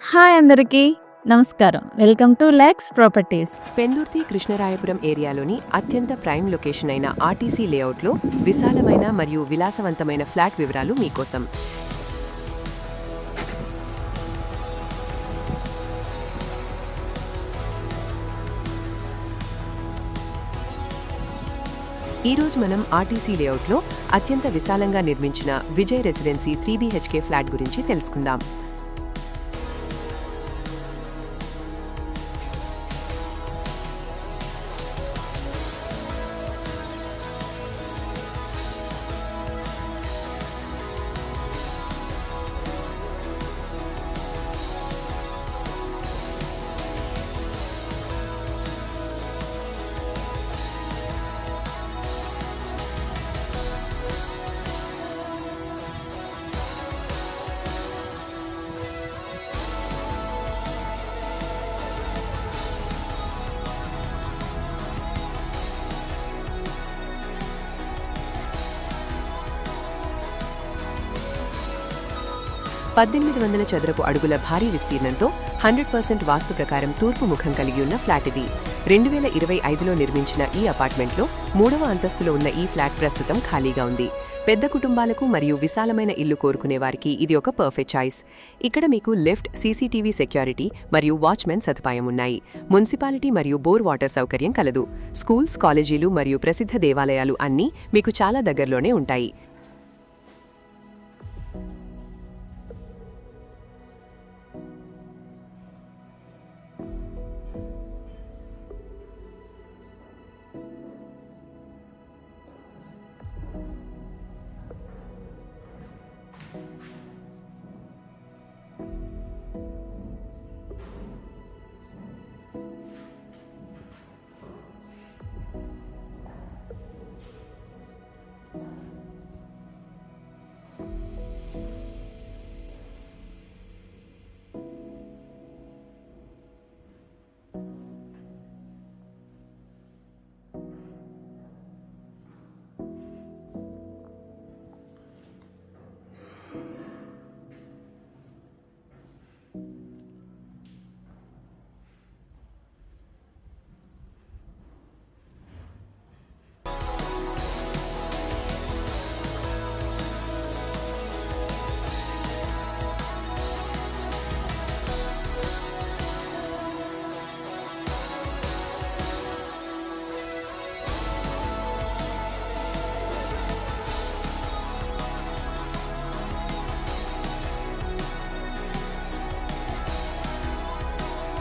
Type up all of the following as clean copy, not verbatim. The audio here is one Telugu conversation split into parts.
హాయ్ అందరికీ నమస్కారం. Welcome to Lex Properties. Pendurthi Krishnarayapuram ఏరియాలోని అత్యంత ప్రైమ్ లొకేషన్ అయిన ఆర్టీసీ లేఅవుట్లో విశాలమైన మరియు విలాసవంతమైన ఫ్లాట్ వివరాలు మీకోసం. ఈరోజు మనం ఆర్టీసీ లేఅవుట్లో అత్యంత విశాలంగా నిర్మించిన విజయ్ రెసిడెన్సీ 3 BHK ఫ్లాట్ గురించి తెలుసుకుందాం. చదరపు అడుగుల భారీ విస్తీర్ణంతో 100% వాస్తు ప్రకారం తూర్పు ముఖం కలిగి ఉన్న ఫ్లాట్ ఇది. 2025లో నిర్మించిన ఈ అపార్ట్మెంట్లో 3వ అంతస్తులో ఉన్న ఈ ఫ్లాట్ ప్రస్తుతం ఖాళీగా ఉంది. పెద్ద కుటుంబాలకు మరియు విశాలమైన ఇల్లు కోరుకునే వారికి ఇది ఒక పర్ఫెక్ట్ చాయిస్. ఇక్కడ మీకు లిఫ్ట్, సీసీటీవీ సెక్యూరిటీ మరియు వాచ్మెన్ సదుపాయం ఉన్నాయి. మున్సిపాలిటీ మరియు బోర్ వాటర్ సౌకర్యం కలదు. స్కూల్స్, కాలేజీలు మరియు ప్రసిద్ధ దేవాలయాలు అన్నీ మీకు చాలా దగ్గరలోనే ఉంటాయి.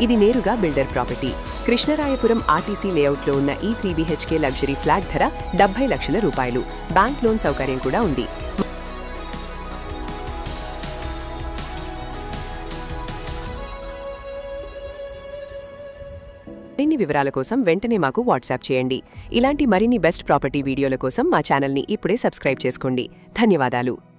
ఇది నేరుగా బిల్డర్ ప్రాపర్టీ. కృష్ణరాయపురం ఆర్టీసీ లేఅవుట్లో ఉన్న ఈ 3 BHK లగ్జరీ ఫ్లాట్ ధర 70 లక్షల రూపాయలు. బ్యాంక్ లోన్ సౌకర్యం కూడా ఉంది. మరిన్ని వివరాల కోసం వెంటనే మాకు వాట్సాప్ చేయండి. ఇలాంటి మరిన్ని బెస్ట్ ప్రాపర్టీ వీడియోల కోసం మా ఛానల్ని ఇప్పుడే సబ్స్క్రైబ్ చేసుకోండి. ధన్యవాదాలు.